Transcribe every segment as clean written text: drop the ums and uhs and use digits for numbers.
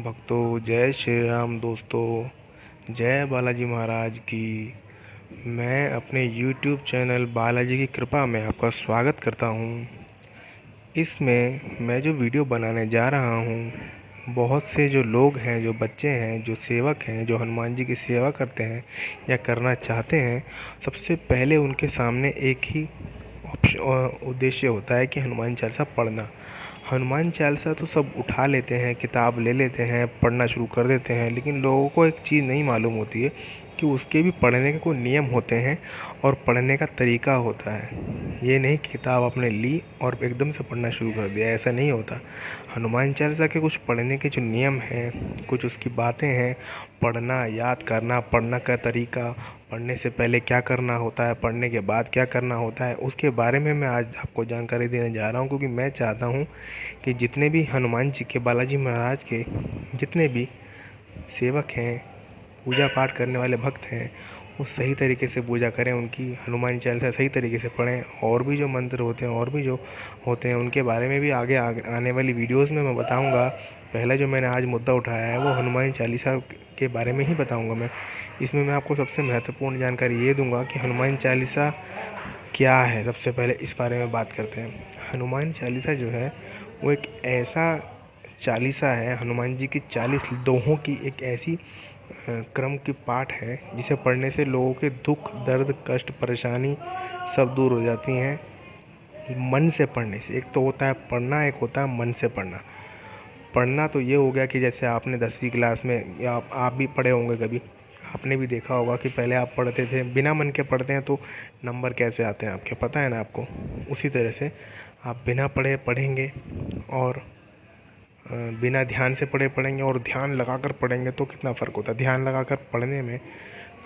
भक्तों, जय श्री राम। दोस्तों, जय बालाजी महाराज की। मैं अपने YouTube चैनल बालाजी की कृपा में आपका स्वागत करता हूँ। इसमें मैं जो वीडियो बनाने जा रहा हूँ, बहुत से जो लोग हैं, जो बच्चे हैं, जो सेवक हैं, जो हनुमान जी की सेवा करते हैं या करना चाहते हैं, सबसे पहले उनके सामने एक ही उद्देश्य होता है कि हनुमान चालीसा पढ़ना। हनुमान चालीसा तो सब उठा लेते हैं, किताब ले लेते हैं, पढ़ना शुरू कर देते हैं, लेकिन लोगों को एक चीज़ नहीं मालूम होती है कि उसके भी पढ़ने के कोई नियम होते हैं और पढ़ने का तरीका होता है। ये नहीं कि किताब आपने ली और एकदम से पढ़ना शुरू कर दिया, ऐसा नहीं होता। हनुमान चालीसा के कुछ पढ़ने के जो नियम हैं, कुछ उसकी बातें हैं, पढ़ना, याद करना, पढ़ने का तरीका, पढ़ने से पहले क्या करना होता है, पढ़ने के बाद क्या करना होता है, उसके बारे में मैं आज आपको जानकारी देने जा रहा हूँ। क्योंकि मैं चाहता हूँ कि जितने भी हनुमान जी के, बालाजी महाराज के जितने भी सेवक हैं, पूजा पाठ करने वाले भक्त हैं, वो सही तरीके से पूजा करें, उनकी हनुमान चालीसा सही तरीके से पढ़ें। और भी जो मंत्र होते हैं, और भी जो होते हैं, उनके बारे में भी आगे आने वाली वीडियोस में मैं बताऊंगा। पहला जो मैंने आज मुद्दा उठाया है वो हनुमान चालीसा के बारे में ही बताऊंगा मैं। इसमें मैं आपको सबसे महत्वपूर्ण जानकारी ये दूंगा कि हनुमान चालीसा क्या है। सबसे पहले इस बारे में बात करते हैं। हनुमान चालीसा जो है वो एक ऐसा चालीसा है, हनुमान जी की 40 दोहों की एक ऐसी क्रम की पाठ है जिसे पढ़ने से लोगों के दुख, दर्द, कष्ट, परेशानी सब दूर हो जाती हैं मन से पढ़ने से। एक तो होता है पढ़ना, एक होता है मन से पढ़ना। पढ़ना तो ये हो गया कि जैसे आपने 10वीं क्लास में, या आप भी पढ़े होंगे कभी, आपने भी देखा होगा कि पहले आप पढ़ते थे, बिना मन के पढ़ते हैं तो नंबर कैसे आते हैं आपके, पता है ना आपको। उसी तरह से आप बिना पढ़े पढ़ेंगे और बिना ध्यान से पढ़ेंगे और ध्यान लगाकर पढ़ेंगे तो कितना फ़र्क होता है। ध्यान लगाकर पढ़ने में,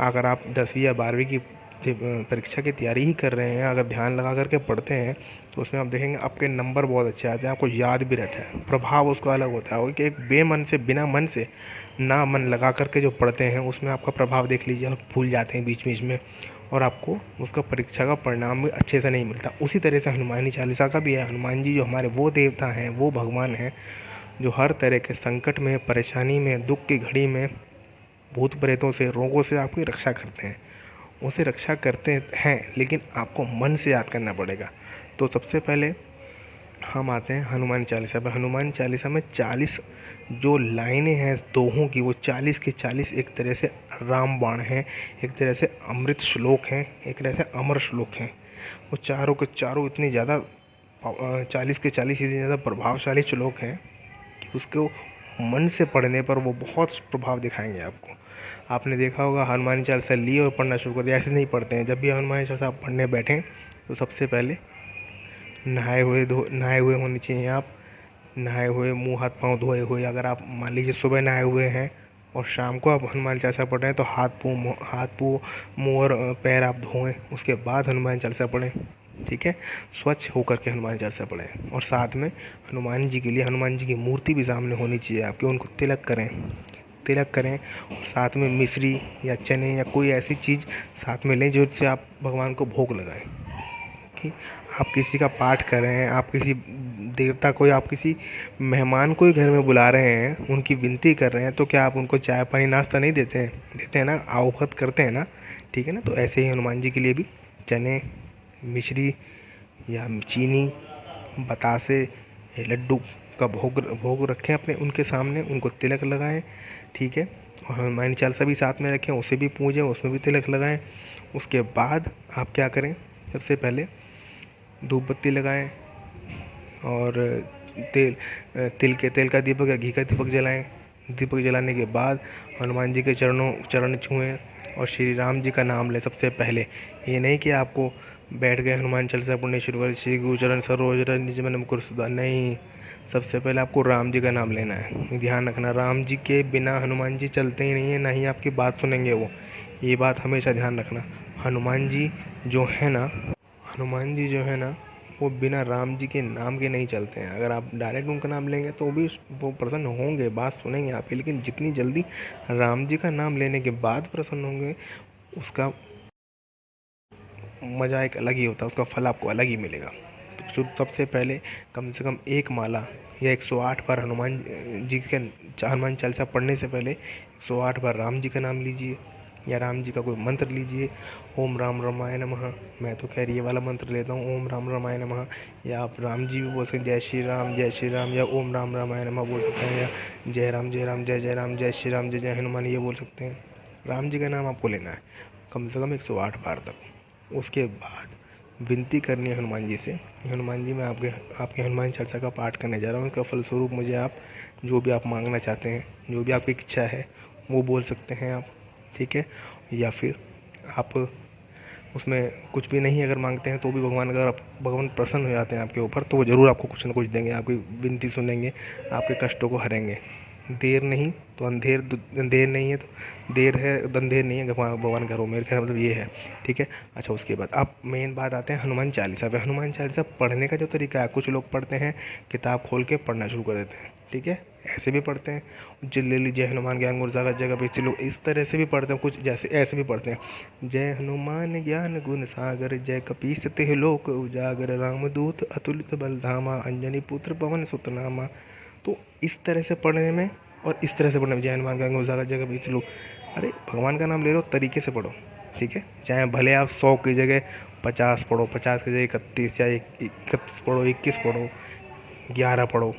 अगर आप 10वीं या 12वीं की परीक्षा की तैयारी ही कर रहे हैं, अगर ध्यान लगा करके पढ़ते हैं तो उसमें आप देखेंगे आपके नंबर बहुत अच्छे आते हैं, आपको याद भी रहता है, प्रभाव उसका अलग होता है। और कि एक बेमन से, बिना मन से, ना मन लगा करके जो पढ़ते हैं उसमें आपका प्रभाव देख लीजिए, आप भूल जाते हैं बीच बीच में और आपको उसका परीक्षा का परिणाम भी अच्छे से नहीं मिलता। उसी तरह से हनुमानी चालीसा का भी है। हनुमान जी जो हमारे वो देवता हैं, वो भगवान हैं जो हर तरह के संकट में, परेशानी में, दुख की घड़ी में भूत प्रेतों से, रोगों से आपकी रक्षा करते हैं। उसे रक्षा करते हैं, लेकिन आपको मन से याद करना पड़ेगा। तो सबसे पहले हम आते हैं हनुमान चालीसा पर। हनुमान चालीसा में 40 जो लाइनें हैं दोहों की, वो 40 के 40 एक तरह से रामबाण हैं, एक तरह से अमृत श्लोक हैं, एक तरह से अमर श्लोक हैं। वो चारों के चारों इतनी ज़्यादा 40 के 40 इतनी ज़्यादा प्रभावशाली श्लोक हैं कि उसको मन से पढ़ने पर वो बहुत प्रभाव दिखाएंगे आपको। आपने देखा होगा, हनुमान चालीसा ली और पढ़ना शुरू कर दिया, ऐसे नहीं पढ़ते हैं। जब भी हनुमान चालीसा आप पढ़ने बैठें तो सबसे पहले नहाए हुए होने चाहिए आप। नहाए हुए, मुंह हाथ पाँव धोए हुए। अगर आप मान लीजिए सुबह नहाए हुए हैं और शाम को आप हनुमान चालीसा पढ़ रहे हैं तो हाथ मुँह और पैर आप धोएं, उसके बाद हनुमान चालीसा पढ़ें। ठीक है, स्वच्छ होकर के हनुमान चालीसा पढ़ें। और साथ में हनुमान जी के लिए, हनुमान जी की मूर्ति भी सामने होनी चाहिए आपके, उनको तिलक करें और साथ में मिश्री या चने या कोई ऐसी चीज़ साथ में लें जिससे आप भगवान को भोग लगाएं। कि आप किसी का पाठ कर रहे हैं, आप किसी देवता को या आप किसी मेहमान को ही घर में बुला रहे हैं, उनकी विनती कर रहे हैं, तो क्या आप उनको चाय पानी नाश्ता नहीं देते हैं ना, आवभगत करते हैं ना। ठीक है ना। तो ऐसे ही हनुमान जी के लिए भी चने, मिश्री या चीनी, बतासे, लड्डू का भोग रखें अपने उनके सामने, उनको तिलक लगाएं। ठीक है। और हनुमान चालीसा भी साथ में रखें, उसे भी पूजें, उसमें भी तिलक लगाएं। उसके बाद आप क्या करें, सबसे पहले धूप बत्ती लगाएं और तेल का दीपक या घी का दीपक जलाएं। दीपक जलाने के बाद हनुमान जी के चरण छुएं और श्री राम जी का नाम लें सबसे पहले। ये नहीं कि आपको बैठ गए हनुमान चालीसा पढ़ने शुरू कर, श्री गुरुचरण सरोज रज निज मन मुकुर सुधारि, नहीं। सबसे पहले आपको राम जी का नाम लेना है। ध्यान रखना, राम जी के बिना हनुमान जी चलते ही नहीं है, ना ही आपकी बात सुनेंगे वो। ये बात हमेशा ध्यान रखना। हनुमान जी जो है ना, वो बिना राम जी के नाम के नहीं चलते हैं। अगर आप डायरेक्ट उनका नाम लेंगे तो भी वो प्रसन्न होंगे, बात सुनेंगे आपकी, लेकिन जितनी जल्दी राम जी का नाम लेने के बाद प्रसन्न होंगे, उसका मज़ा एक अलग ही होता है, उसका फल आपको अलग ही मिलेगा। तो सबसे पहले कम से कम एक माला या 108 बार हनुमान जी के हनुमान चालीसा पढ़ने से पहले 108 बार राम जी का नाम लीजिए या राम जी का कोई मंत्र लीजिए। ओम राम रमाय नमः, मैं तो खैर ये वाला मंत्र लेता हूँ, ओम राम रमाय नमः। या आप राम जी भी बोल सकते हैं, जय श्री राम, या ओम राम रमाय नमः बोल सकते हैं, या जय राम जय राम जय जय राम, जय श्री राम जय जय हनुमान, ये बोल सकते हैं। राम जी का नाम आपको लेना है कम से कम 108 बार तक। उसके बाद विनती करनी है हनुमान जी से, हनुमान जी मैं आपके हनुमान चालीसा का पाठ करने जा रहा हूँ, इसका फलस्वरूप मुझे आप जो भी आप मांगना चाहते हैं, जो भी आपकी इच्छा है वो बोल सकते हैं आप, ठीक है। या फिर आप उसमें कुछ भी नहीं अगर मांगते हैं तो भी भगवान प्रसन्न हो जाते हैं आपके ऊपर, तो वो ज़रूर आपको कुछ ना कुछ देंगे, आपकी विनती सुनेंगे, आपके कष्टों को हरेंगे। देर नहीं तो अंधेर नहीं है तो देर है अंधेर नहीं है, भगवान करो, मेरे ख्याल मतलब ये है, ठीक है। अच्छा, उसके बाद आप मेन बात आते हैं हनुमान चालीसा पे। हनुमान चालीसा पढ़ने का जो तरीका है, कुछ लोग पढ़ते हैं किताब खोल के पढ़ना शुरू कर देते हैं, ठीक है, ऐसे भी पढ़ते हैं। ले लीजिए हनुमान ज्ञान गुण सागर जगह पे लोग इस तरह से भी पढ़ते हैं, कुछ जैसे ऐसे भी पढ़ते हैं, जय हनुमान ज्ञान गुण सागर जय कपीस तिह लोक उजागर रामदूत अतुलित बलधामा अंजनी पुत्र पवन सुत नामा। तो इस तरह से पढ़ने में और इस तरह से पढ़ने में, जय हनुमान ज्ञान गुण सागर जय कपीस लोग, अरे भगवान का नाम ले लो, तरीके से पढ़ो, ठीक है। चाहे भले आप 100 की जगह 50 पढ़ो, 50 की जगह 31 या 31 पढ़ो, 21 पढ़ो, 11 पढ़ो,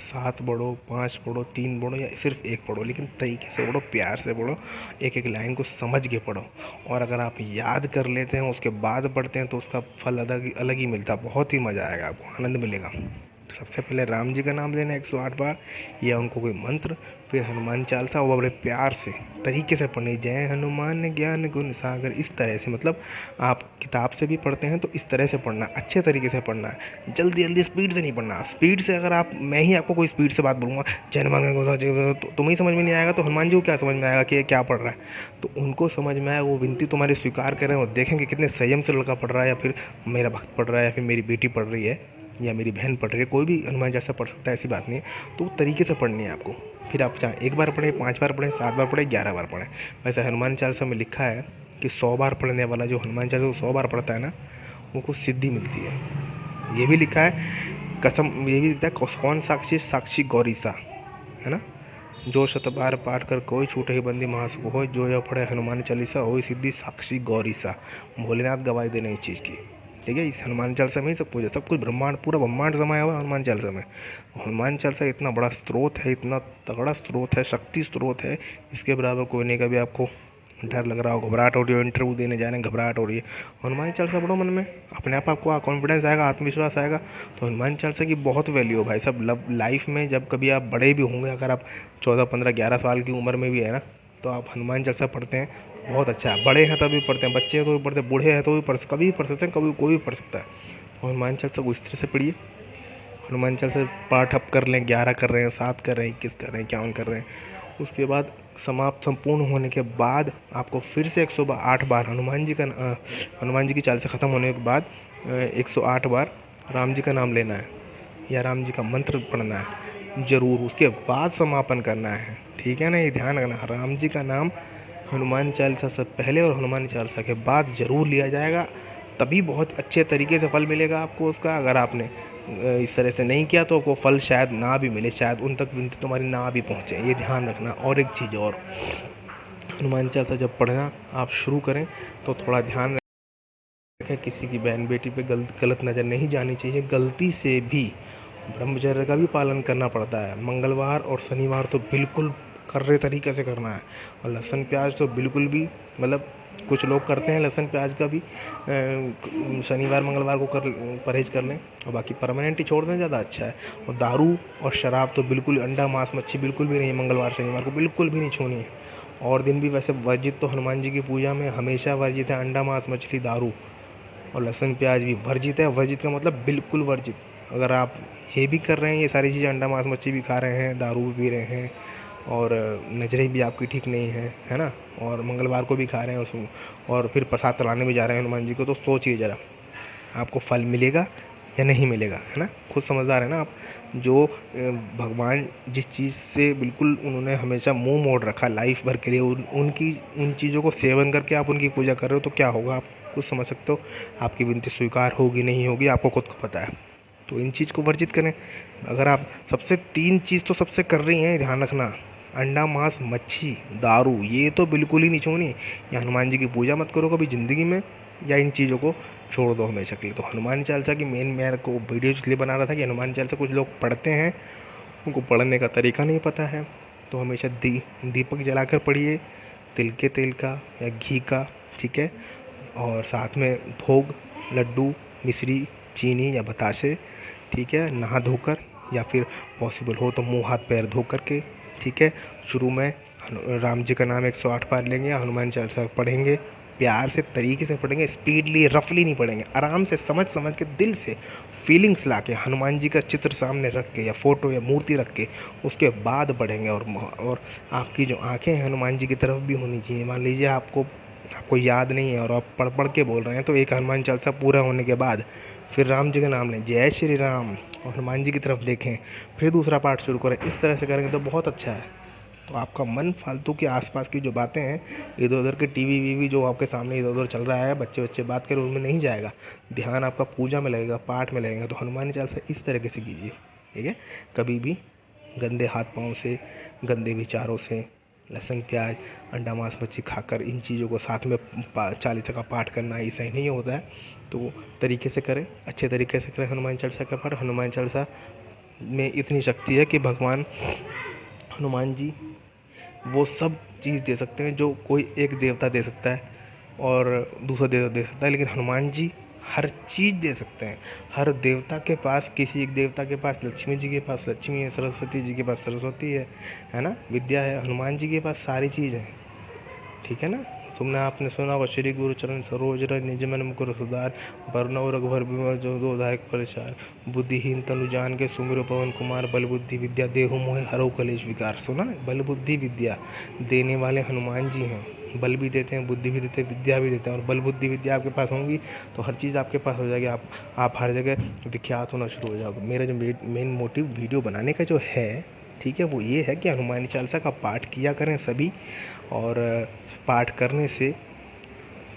7 पढ़ो, 5 पढ़ो, 3 पढ़ो या सिर्फ 1 पढ़ो, लेकिन तरीके से पढ़ो, प्यार से पढ़ो, एक एक लाइन को समझ के पढ़ो। और अगर आप याद कर लेते हैं उसके बाद पढ़ते हैं तो उसका फल अलग ही मिलता है, बहुत ही मज़ा आएगा, आपको आनंद मिलेगा। तो सबसे पहले राम जी का नाम लेना 108 बार, या उनको कोई मंत्र, फिर हनुमान चालीसा वो बड़े प्यार से तरीके से पढ़नी, जय हनुमान ज्ञान गुण सागर, इस तरह से, मतलब आप किताब से भी पढ़ते हैं तो इस तरह से पढ़ना, अच्छे तरीके से पढ़ना है, जल्दी जल्दी स्पीड से नहीं पढ़ना। स्पीड से अगर मैं ही आपको कोई स्पीड से बात बोलूँगा, जय हनुमान ज्ञान गुण सागर, तो तुम्हें समझ में नहीं आएगा, तो हनुमान जी को क्या समझ में आएगा कि क्या पढ़ रहा है। तो उनको समझ में आए, वो विनती तुम्हारी स्वीकार करें और देखेंगे कितने संयम से लड़का पढ़ रहा है, या फिर मेरा भक्त पढ़ रहा है, या फिर मेरी बेटी पढ़ रही है, या मेरी बहन पढ़ रही है, कोई भी हनुमान जैसा पढ़ सकता है, ऐसी बात नहीं है। तो तरीके से पढ़नी है आपको। फिर आप चाहे 1 बार पढ़ें, 5 बार पढ़ें, 7 बार पढ़ें, 11 बार पढ़ें। वैसे हनुमान चालीसा में लिखा है कि 100 बार पढ़ने वाला जो हनुमान चालीसा 100 बार पढ़ता है ना, उनको सिद्धि मिलती है। ये भी लिखा है, कसम, ये भी लिखा है, कौन साक्षी साक्षी गौरीसा, है ना, जो 100 बार पाठ कर कोई छूटे ही बंदी महासुख हो, जो पढ़े हनुमान चालीसा हो सिद्धि साक्षी गौरीसा। भोलेनाथ गवाही देने इस चीज़ की, ठीक है। इस हनुमान चालीसा में ही सब कुछ है, सब कुछ ब्रह्मांड, पूरा ब्रह्मांड समाया हुआ है हनुमान चालीसा में। हनुमान चालीसा इतना बड़ा स्रोत है, इतना तगड़ा स्रोत है, शक्ति स्रोत है, इसके बराबर कोई नहीं। कभी आपको डर लग रहा हो, घबराहट हो रही हो, इंटरव्यू देने जा रहे हैं, घबराहट हो रही है, हनुमान चालीसा पढ़ो, मन में अपने आप आपको कॉन्फिडेंस आएगा, आत्मविश्वास आएगा। तो हनुमान चालीसा की बहुत वैल्यू है भाई साहब लाइफ में। जब कभी आप बड़े भी होंगे, अगर आप 14, 15, 11 साल की उम्र में भी है ना, तो आप हनुमान चालीसा पढ़ते हैं, बहुत अच्छा है। बड़े हैं तभी पढ़ते हैं, बच्चे हैं तो भी पढ़ते हैं, बूढ़े हैं तो भी कभी भी पढ़ सकते हैं, कभी कोई भी पढ़ सकता है। हनुमान चालीसा को इस तरह से पढ़िए। हनुमान चालीसा पाठ आप कर लें, 11 कर रहे हैं, 7 कर रहे हैं, 21 कर रहे हैं, 51 कर रहे हैं। उसके बाद संपूर्ण होने के बाद आपको फिर से 108 बार हनुमान जी की चालीसा ख़त्म होने के बाद 108 बार राम जी का नाम लेना है या राम जी का मंत्र पढ़ना है ज़रूर। उसके बाद समापन करना है, ठीक है ना, ये ध्यान रखना। राम जी का नाम हनुमान चालीसा से पहले और हनुमान चालीसा के बाद ज़रूर लिया जाएगा, तभी बहुत अच्छे तरीके से फल मिलेगा आपको उसका। अगर आपने इस तरह से नहीं किया तो आपको फल शायद ना भी मिले, शायद उन तक विनती तुम्हारी ना भी पहुँचे, ये ध्यान रखना। और एक चीज़ और, हनुमान चालीसा जब पढ़ना आप शुरू करें तो थोड़ा ध्यान रखें, किसी की बहन बेटी पे गलत नज़र नहीं जानी चाहिए। गलती से भी ब्रह्मचर्य का भी पालन करना पड़ता है। मंगलवार और शनिवार तो बिल्कुल कर्रे तरीके से करना है, और लहसुन प्याज तो बिल्कुल भी, मतलब कुछ लोग करते हैं लहसुन प्याज का भी शनिवार मंगलवार को परहेज कर लें, और बाकी परमानेंट ही छोड़ दें, ज़्यादा अच्छा है। और दारू और शराब तो बिल्कुल, अंडा मांस मच्छी बिल्कुल भी नहीं, मंगलवार शनिवार को बिल्कुल भी नहीं छूनी है। और दिन भी वैसे वर्जित तो हनुमान जी की पूजा में हमेशा वर्जित है, अंडा मांस मछली दारू और लहसुन प्याज भी वर्जित है। वर्जित का मतलब बिल्कुल वर्जित। अगर आप ये भी कर रहे हैं, ये सारी चीज़ें, अंडा मांस मच्छी भी खा रहे हैं, दारू भी पी रहे हैं, और नजरें भी आपकी ठीक नहीं है ना, और मंगलवार को भी खा रहे हैं उसमें, और फिर प्रसाद तलाने भी जा रहे हैं हनुमान जी को, तो सोचिए ज़रा आपको फल मिलेगा या नहीं मिलेगा, है ना। खुद समझदार है ना आप। जो भगवान जिस चीज़ से बिल्कुल उन्होंने हमेशा मुंह मोड़ रखा लाइफ भर के लिए, उन चीज़ों को सेवन करके आप उनकी पूजा कर रहे हो, तो क्या होगा आप खुद समझ सकते हो। आपकी विनती स्वीकार होगी नहीं होगी, आपको खुद को पता है। तो इन चीज़ को वर्जित करें, अगर आप सबसे 3 चीज़ तो सबसे कर रही हैं, ध्यान रखना, अंडा मांस मच्छी दारू, ये तो बिल्कुल ही नहीं छोड़नी। या हनुमान जी की पूजा मत करो कभी ज़िंदगी में, या इन चीज़ों को छोड़ दो हमेशा के लिए। तो हनुमान चालीसा की मेन मेरे को वीडियो इसलिए बना रहा था कि हनुमान चालीसा कुछ लोग पढ़ते हैं, उनको पढ़ने का तरीका नहीं पता है, तो हमेशा दीपक जलाकर पढ़िए, तिल के तेल का या घी का, ठीक है। और साथ में भोग, लड्डू, मिश्री, चीनी या बतासे, ठीक है, नहा धोकर, या फिर पॉसिबल हो तो मुंह हाथ पैर धो करके, ठीक है। शुरू में राम जी का नाम 108 बार लेंगे, हनुमान चालीसा पढ़ेंगे, प्यार से तरीके से पढ़ेंगे, स्पीडली रफली नहीं पढ़ेंगे, आराम से समझ समझ के दिल से फीलिंग्स ला के हनुमान जी का चित्र सामने रख के या फोटो या मूर्ति रख के उसके बाद पढ़ेंगे। और आपकी जो आंखें हनुमान जी की तरफ भी होनी चाहिए। मान लीजिए आपको याद नहीं है और आप पढ़ पढ़ के बोल रहे हैं, तो एक हनुमान चालीसा पूरा होने के बाद फिर राम जी का नाम लें, जय श्री राम, और हनुमान जी की तरफ देखें, फिर दूसरा पार्ट शुरू करें। इस तरह से करेंगे तो बहुत अच्छा है। तो आपका मन फालतू के आसपास की जो बातें हैं, इधर उधर के टीवी वीवी जो आपके सामने इधर उधर चल रहा है, बच्चे बच्चे बात करें, उनमें नहीं जाएगा। ध्यान आपका पूजा में लगेगा, पाठ में लगेगा। तो हनुमान चालीसा इस तरीके से कीजिए, ठीक है। कभी भी गंदे हाथ पाँव से, गंदे विचारों से, लहसुन प्याज अंडा मांस मच्छी खाकर इन चीज़ों को साथ में चालीसा का पाठ करना ये सही नहीं होता है। तो तरीके से करें, अच्छे तरीके से करें हनुमान चालीसा का पाठ। हनुमान चालीसा में इतनी शक्ति है कि भगवान हनुमान जी वो सब चीज़ दे सकते हैं जो कोई एक देवता दे सकता है और दूसरा देवता दे सकता है, लेकिन हनुमान जी हर चीज़ दे सकते हैं। हर देवता के पास, किसी एक देवता के पास लक्ष्मी जी के पास लक्ष्मी है, सरस्वती जी के पास सरस्वती है ना, विद्या है। हनुमान जी के पास सारी चीज़ है, ठीक है ना। तुमने आपने सुना होगा, श्री गुरु चरण सरोज रज निज मन मुकुर सुधार, बरनौ रघुबर बिमल जो दोधायक प्रचार, बुद्धिहीन तनु जान के सुमिरो पवन कुमार, बल बुद्धि विद्या देहु मोहे हरो कलेश विकार। सुना, बल बुद्धि विद्या देने वाले हनुमान जी हैं। बल भी देते हैं, बुद्धि भी देते हैं, विद्या भी देते हैं। और बल बुद्धि विद्या आपके पास होंगी तो हर चीज़ आपके पास हो जाएगी, आप हर जगह विख्यात होना शुरू हो जाओगे। मेरा जो मेन मोटिव वीडियो बनाने का जो है, ठीक है, वो ये है कि हनुमान चालीसा का पाठ किया करें सभी। और पाठ करने से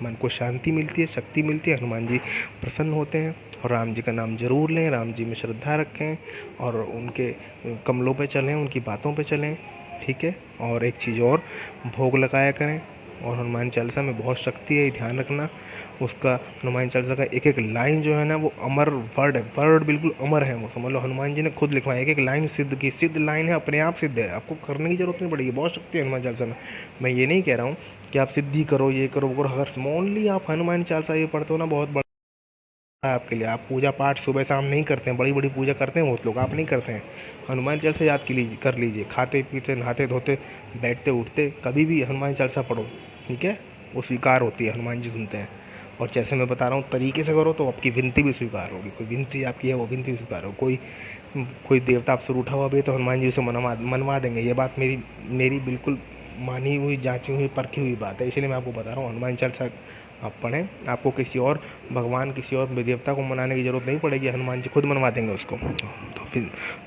मन को शांति मिलती है, शक्ति मिलती है, हनुमान जी प्रसन्न होते हैं। और राम जी का नाम जरूर लें, राम जी में श्रद्धा रखें और उनके कमलों पे चलें, उनकी बातों पे चलें, ठीक है। और एक चीज़ और, भोग लगाया करें। और हनुमान चालीसा में बहुत शक्ति है, ध्यान रखना। उसका हनुमान चालीसा का एक एक लाइन जो है ना, वो अमर वर्ड है, वर्ड बिल्कुल अमर है। वो समझ लो हनुमान जी ने खुद लिखवाया, एक एक लाइन सिद्ध की, सिद्ध लाइन है, अपने आप सिद्ध है, आपको करने की जरूरत नहीं पड़ेगी। बहुत शक्ति है हनुमान चालीसा में। मैं ये नहीं कह रहा हूँ कि आप सिद्धि करो, ये करो, वो करो। अगर ओनली आप हनुमान चालीसा ये पढ़ते हो ना, बहुत बड़ा है आपके लिए। आप पूजा पाठ सुबह शाम नहीं करते हैं, बड़ी बड़ी पूजा करते हैं बहुत लोग, आप नहीं करते हैं। हनुमान चालीसा याद कर लीजिए, खाते पीते नहाते धोते बैठते उठते कभी भी हनुमान चालीसा पढ़ो, ठीक है। वो स्वीकार होती है, हनुमान जी सुनते हैं। और जैसे मैं बता रहा हूँ तरीके से करो तो आपकी विनती भी स्वीकार होगी। कोई विनती आपकी है वो विनती स्वीकार हो। कोई देवता आपसे रूठा हुआ भी है तो हनुमान जी उसे मनवा देंगे। ये बात मेरी बिल्कुल मानी हुई, जांची हुई, परखी हुई बात है, इसलिए मैं आपको बता रहा हूँ। हनुमान चालीसा आप पढ़ें, आपको किसी और भगवान, किसी और देवता को मनाने की ज़रूरत नहीं पड़ेगी, हनुमान जी खुद मनवा देंगे उसको।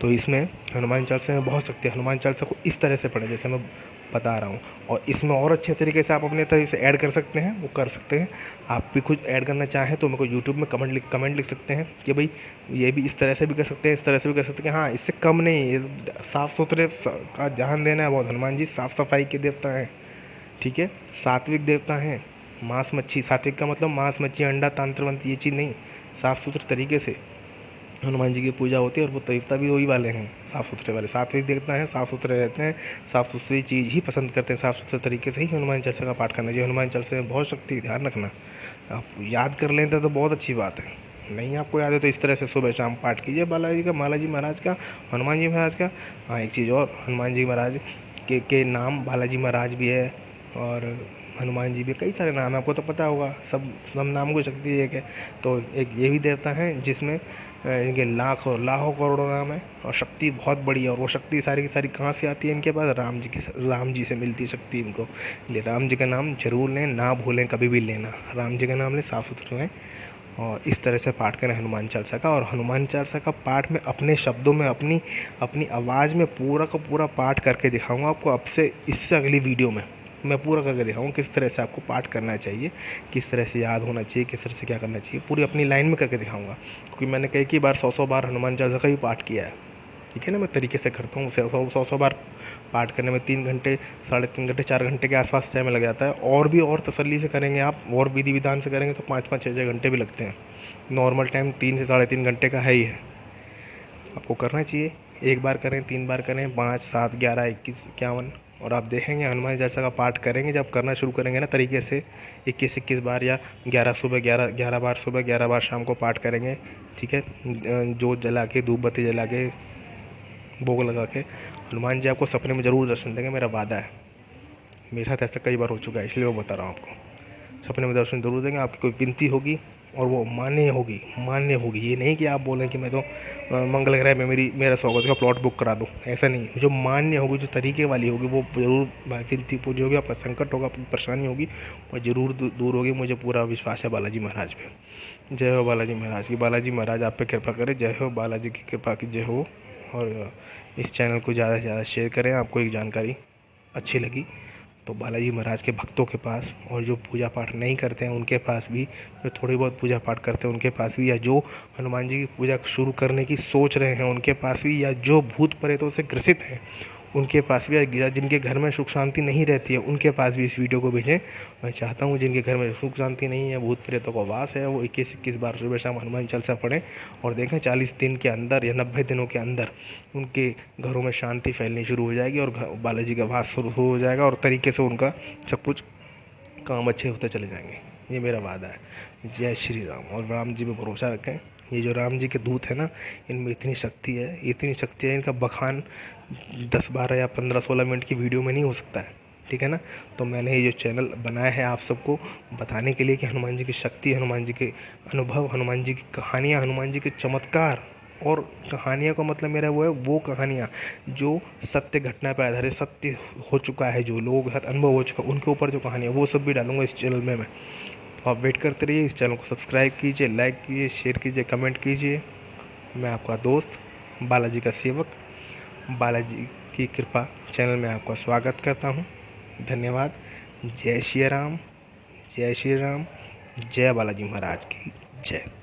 तो इसमें हनुमान चालीसा में बहुत शक्ति है। हनुमान चालीसा को इस तरह से पढ़ें जैसे मैं बता रहा हूँ। और इसमें और अच्छे तरीके से आप अपने तरीके से ऐड कर सकते हैं, वो कर सकते हैं। आप भी कुछ ऐड करना चाहें तो मेरे को यूट्यूब में कमेंट लिख सकते हैं कि भाई ये भी इस तरह से भी कर सकते हैं, इस तरह से भी कर सकते हैं। हाँ, इससे कम नहीं, ये साफ़ सुथरे का ध्यान देना है बहुत। हनुमान जी साफ़ सफाई के देवता हैं, ठीक है, सात्विक देवता हैं। मांस मच्छी, सात्विक का मतलब मांस मच्छी अंडा तंत्र वंत्र ये चीज़ नहीं, साफ़ सुथरे तरीके से हनुमान जी की पूजा होती है। और वो देवता भी वही वाले हैं, साफ़ सुथरे वाले, सात्विक देवता हैं, साफ़ सुथरे रहते हैं, साफ़ सुथरी चीज़ ही पसंद करते हैं, साफ़ सुथरे तरीके से ही हनुमान चालीसा का पाठ करना चाहिए। हनुमान चालीसा में बहुत शक्ति है, ध्यान रखना। आप याद कर लेते तो बहुत अच्छी बात है, नहीं आपको याद है तो इस तरह से सुबह शाम पाठ कीजिए बालाजी का, बालाजी महाराज का, हनुमान जी महाराज का। हाँ, एक चीज़ और, हनुमान जी महाराज के नाम बालाजी महाराज भी है और हनुमान जी भी, कई सारे नाम है, आपको तो पता होगा। सब नाम को शक्ति एक है। तो एक ये भी देवता है जिसमें इनके लाखों करोड़ों नाम है और शक्ति बहुत बड़ी है। और वो शक्ति सारी की सारी कहाँ से आती है इनके पास? राम जी से मिलती है शक्ति इनको। इसलिए राम जी का नाम जरूर लें, ना भूलें कभी भी लेना। राम जी का नाम लें, साफ सुथरे लें और इस तरह से पाठ करें हनुमान चालीसा का। और हनुमान चालीसा का पाठ में अपने शब्दों में, अपनी आवाज़ में पूरा का पूरा पाठ करके दिखाऊंगा आपको। अब से इससे अगली वीडियो में मैं पूरा करके दिखाऊंगा किस तरह से आपको पाठ करना चाहिए, किस तरह से याद होना चाहिए, किस तरह से क्या करना चाहिए, पूरी अपनी लाइन में करके दिखाऊंगा। क्योंकि मैंने कई बार 100 बार हनुमान चालीसा का ही पाठ किया है, ठीक है ना। मैं तरीके से करता हूँ। 100 बार पाठ करने में 3 घंटे, 3.5 घंटे, 4 घंटे के आसपास टाइम लग जाता है। और तसल्ली से करेंगे आप, और विधि विधान से करेंगे तो 5-5, 6-6 घंटे भी लगते हैं। नॉर्मल टाइम 3 से 3.5 घंटे का है ही है। आपको करना चाहिए। 1 बार करें, 3 बार करें, 5, 7, 11, 21, 51, और आप देखेंगे हनुमान चालीसा का पाठ करेंगे, जब करना शुरू करेंगे ना तरीके से 21-21 बार, या 11 सुबह, 11 बार सुबह, 11 बार शाम को पाठ करेंगे। ठीक है। जोत जला के, धूप बत्ती जला के, भोग लगा के, हनुमान जी आपको सपने में ज़रूर दर्शन देंगे, मेरा वादा है। मेरे साथ ऐसा कई बार हो चुका है, इसलिए वो बता रहा हूँ आपको। सपने में दर्शन जरूर देंगे। आपकी कोई विनती होगी और वो मान्य होगी। ये नहीं कि आप बोलें कि मैं तो मंगल ग्रह में मेरा स्वागत का प्लॉट बुक करा दूँ, ऐसा नहीं। जो मान्य होगी, जो तरीके वाली होगी, वो ज़रूर विनती पूजी होगी, आपका संकट होगा, आपकी परेशानी होगी, वो ज़रूर दूर होगी। मुझे पूरा विश्वास है बालाजी महाराज पे। जय हो बालाजी महाराज की। बालाजी महाराज आप पे कृपा करें। जय हो बालाजी की कृपा की जय हो। और इस चैनल को ज़्यादा से ज़्यादा शेयर करें। आपको एक जानकारी अच्छी लगी तो बालाजी महाराज के भक्तों के पास, और जो पूजा पाठ नहीं करते हैं उनके पास भी, जो थोड़ी बहुत पूजा पाठ करते हैं उनके पास भी, या जो हनुमान जी की पूजा शुरू करने की सोच रहे हैं उनके पास भी, या जो भूत प्रेतों से ग्रसित हैं उनके पास भी, या जिनके घर में सुख शांति नहीं रहती है उनके पास भी इस वीडियो को भेजें। मैं चाहता हूँ जिनके घर में सुख शांति नहीं है, भूत प्रेतों का वास है, वो 21-21 बार सुबह शाम हनुमान चालीसा पढ़ें, और देखें 40 दिन के अंदर या 90 दिनों के अंदर उनके घरों में शांति फैलनी शुरू हो जाएगी, और बालाजी का वास शुरू हो जाएगा, और तरीके से उनका सब कुछ काम अच्छे होते चले जाएंगे। ये मेरा वादा है। जय श्री राम। और राम जी पे भरोसा रखें। ये जो राम जी के दूत है ना, इनमें इतनी शक्ति है, इनका बखान 10, 12 या 15, 16 मिनट की वीडियो में नहीं हो सकता है। ठीक है ना। तो मैंने ये जो चैनल बनाया है आप सबको बताने के लिए कि हनुमान जी की शक्ति, हनुमान जी के अनुभव, हनुमान जी की कहानियाँ, हनुमान जी के चमत्कार। और कहानियाँ का मतलब मेरा वो है, वो कहानियाँ जो सत्य घटना पर आधारित, सत्य हो चुका है, जो लोगों के साथ अनुभव हो चुका है, उनके ऊपर जो कहानियाँ, वो सब भी डालूंगा इस चैनल में मैं। तो आप वेट करते रहिए। इस चैनल को सब्सक्राइब कीजिए, लाइक कीजिए, शेयर कीजिए, कमेंट कीजिए। मैं आपका दोस्त, बालाजी का सेवक, बालाजी की कृपा चैनल में आपका स्वागत करता हूँ। धन्यवाद। जय श्री राम, जय श्री राम, जय बालाजी महाराज की जय।